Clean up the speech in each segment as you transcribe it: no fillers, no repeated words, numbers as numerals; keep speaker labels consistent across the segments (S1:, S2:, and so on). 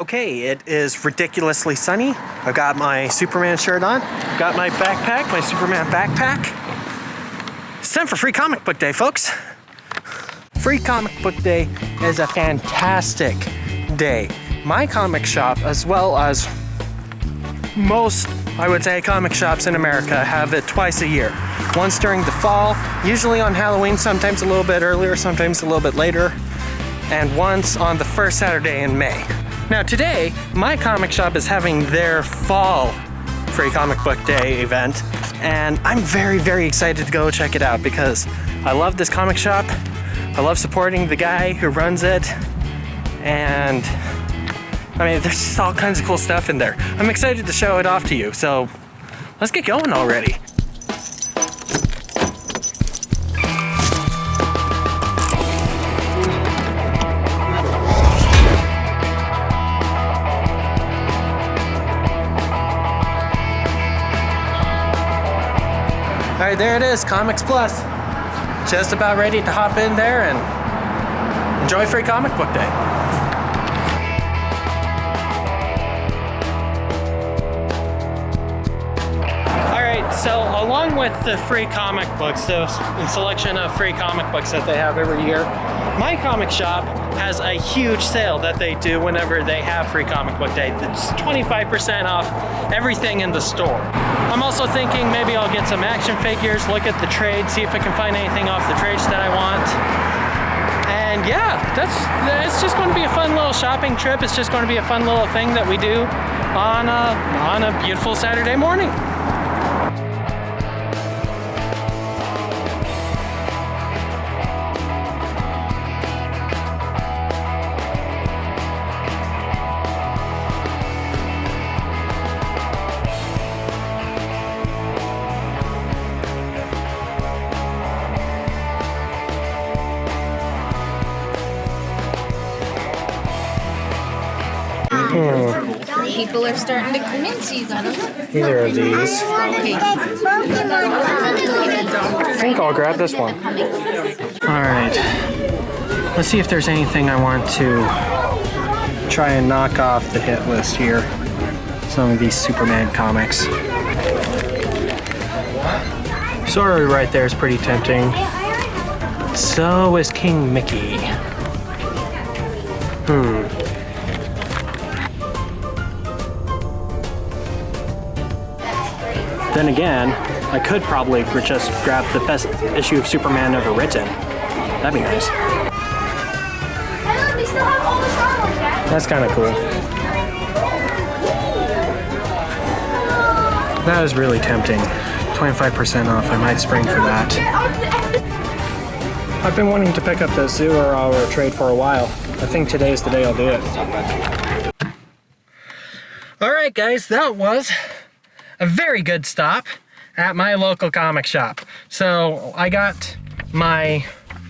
S1: Okay, it is ridiculously sunny. I've got my Superman shirt on, got my backpack, my Superman backpack. It's time for Free Comic Book Day, folks. Free Comic Book Day is a fantastic day. My comic shop, as well as most, I would say, comic shops in America, have it twice a year. Once during the fall, usually on Halloween, sometimes a little bit earlier, sometimes a little bit later, and once on the first Saturday in May. Now today, my comic shop is having their fall Free Comic Book Day event, and I'm very, very excited to go check it out because I love this comic shop. I love supporting the guy who runs it, and I mean, there's just all kinds of cool stuff in there. I'm excited to show it off to you, so let's get going already. All right, there it is, Comics Plus. Just about ready to hop in there and enjoy Free Comic Book Day. All right, so along with the free comic books, the selection of free comic books that they have every year, my comic shop has a huge sale that they do whenever they have Free Comic Book Day. It's 25% off everything in the store. I'm also thinking maybe I'll get some action figures, look at the trades, see if I can find anything off the trades that I want. And yeah, it's just going to be a fun little shopping trip. It's just going to be a fun little thing that we do on a beautiful Saturday morning.
S2: People are starting to come in, so you gotta look.
S1: Either of these.
S2: Okay.
S1: I think I'll grab this one. All right. Let's see if there's anything I want to try and knock off the hit list here. Some of these Superman comics. Sorry, right there is pretty tempting. So is King Mickey. Then again, I could probably just grab the best issue of Superman ever written. That'd be nice. That's kind of cool. That is really tempting. 25% off. I might spring for that. I've been wanting to pick up the Zero Hour trade for a while. I think today's the day I'll do it. Alright guys, that was a very good stop at my local comic shop. So I got my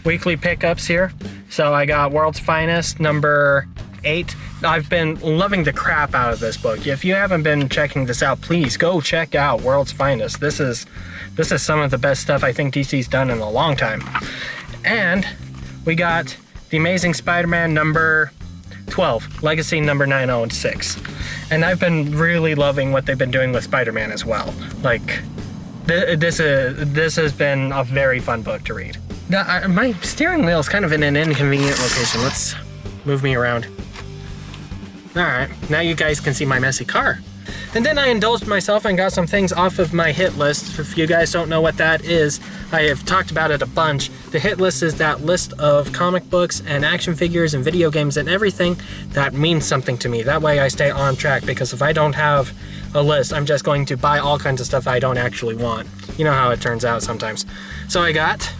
S1: weekly pickups here. So I got World's Finest number 8. I've been loving the crap out of this book. If you haven't been checking this out, please go check out World's Finest. This is some of the best stuff I think DC's done in a long time. And we got The Amazing Spider-Man number 12, Legacy number 906. And I've been really loving what they've been doing with Spider-Man as well. Like, this has been a very fun book to read. My steering wheel is kind of in an inconvenient location. Let's move me around. All right, now you guys can see my messy car. And then I indulged myself and got some things off of my hit list. If you guys don't know what that is, I have talked about it a bunch. The hit list is that list of comic books and action figures and video games and everything that means something to me. That way I stay on track, because if I don't have a list, I'm just going to buy all kinds of stuff I don't actually want. You know how it turns out sometimes. So I got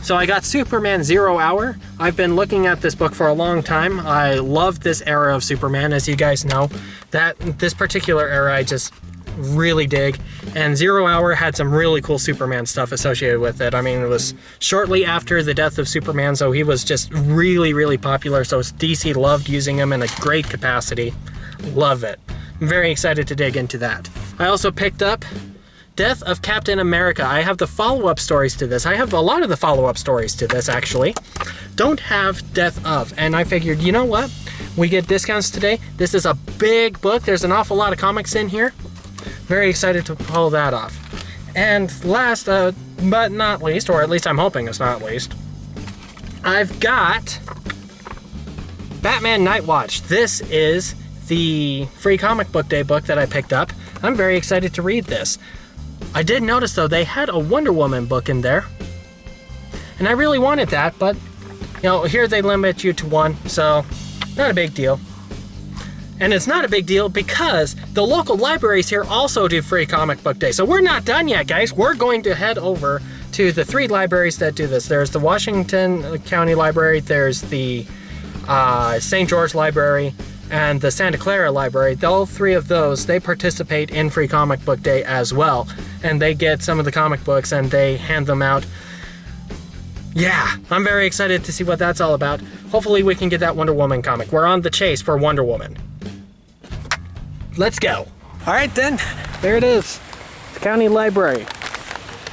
S1: So I got Superman Zero Hour. I've been looking at this book for a long time. I love this era of Superman, as you guys know. This particular era I just really dig. And Zero Hour had some really cool Superman stuff associated with it. I mean, it was shortly after the death of Superman, so he was just really, really popular. So DC loved using him in a great capacity. Love it. I'm very excited to dig into that. I also picked up Death of Captain America. I have the follow-up stories to this. I have a lot of the follow-up stories to this, actually. Don't have Death of. And I figured, you know what? We get discounts today. This is a big book. There's an awful lot of comics in here. Very excited to pull that off. And last, but not least, or at least I'm hoping it's not least, I've got Batman Night Watch. This is the free comic book day book that I picked up. I'm very excited to read this. I did notice though, they had a Wonder Woman book in there. And I really wanted that, but you know, here they limit you to one, so not a big deal. And it's not a big deal because the local libraries here also do free comic book day. So we're not done yet, guys. We're going to head over to the 3 libraries that do this. There's the Washington County Library, there's the St. George Library, and the Santa Clara Library. All 3 of those, they participate in free comic book day as well. And they get some of the comic books and they hand them out. Yeah, I'm very excited to see what that's all about. Hopefully we can get that Wonder Woman comic. We're on the chase for Wonder Woman. Let's go. All right then, there it is. The county library.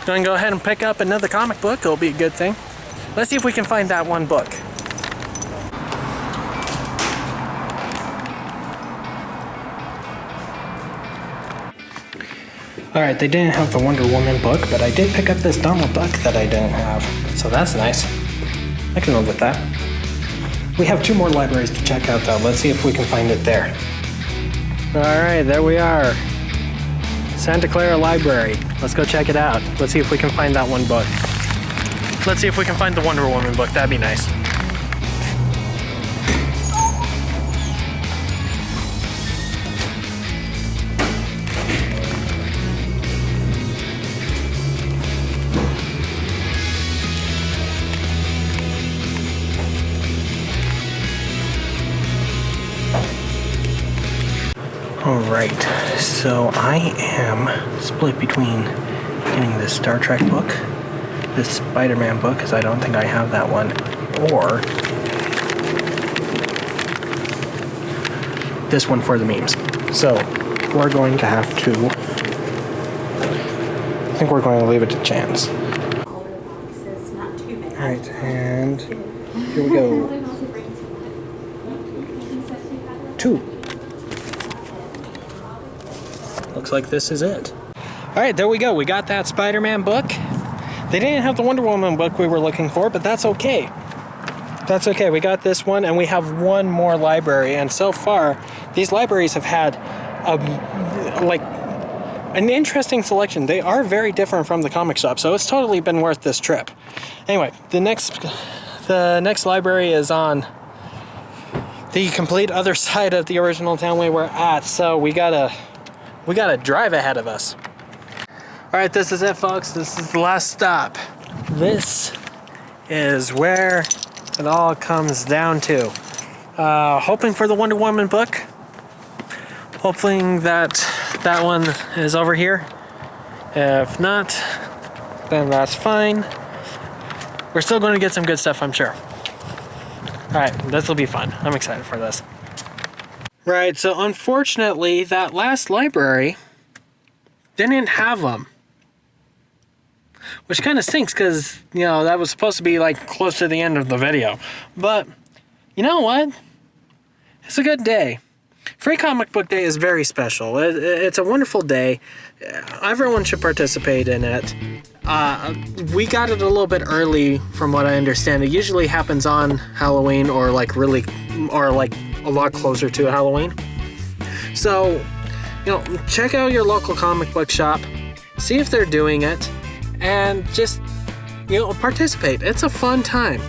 S1: Gonna go ahead and pick up another comic book. It'll be a good thing. Let's see if we can find that one book. All right, they didn't have the Wonder Woman book, but I did pick up this Donald Duck that I didn't have. So that's nice. I can live with that. We have 2 more libraries to check out though. Let's see if we can find it there. All right, there we are. Santa Clara Library. Let's go check it out. Let's see if we can find that one book. Let's see if we can find the Wonder Woman book. That'd be nice. Alright, so I am split between getting this Star Trek book, this Spider-Man book, because I don't think I have that one, or this one for the memes. So, we're going to have to, I think we're going to leave it to chance. Alright, and here we go. 2. Looks like this is it. All right, there we go. We got that Spider-Man book. They didn't have the Wonder Woman book we were looking for, but that's okay. That's okay. We got this one, and we have 1 more library. And so far, these libraries have had an interesting selection. They are very different from the comic shop, so it's totally been worth this trip. Anyway, the next library is on the complete other side of the original town we were at, so we got a drive ahead of us. All right, this is it, folks. This is the last stop. This is where it all comes down to. Hoping for the Wonder Woman book. Hoping that one is over here. If not, then that's fine. We're still going to get some good stuff, I'm sure. All right, this will be fun. I'm excited for this. Right, so unfortunately, that last library didn't have them. Which kind of stinks because, you know, that was supposed to be like close to the end of the video. But, you know what? It's a good day. Free Comic Book Day is very special. It's a wonderful day. Everyone should participate in it. We got it a little bit early from what I understand. It usually happens on Halloween or like a lot closer to Halloween. So, you know, check out your local comic book shop, see if they're doing it, and just, you know, participate. It's a fun time.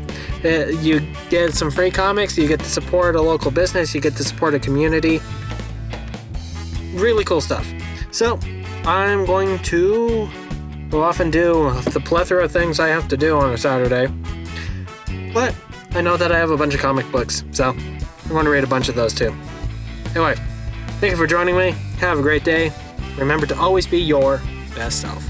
S1: You get some free comics, you get to support a local business, you get to support a community. Really cool stuff. So, I'm going to go off and do the plethora of things I have to do on a Saturday. But I know that I have a bunch of comic books, so I want to read a bunch of those too. Anyway, thank you for joining me. Have a great day. Remember to always be your best self.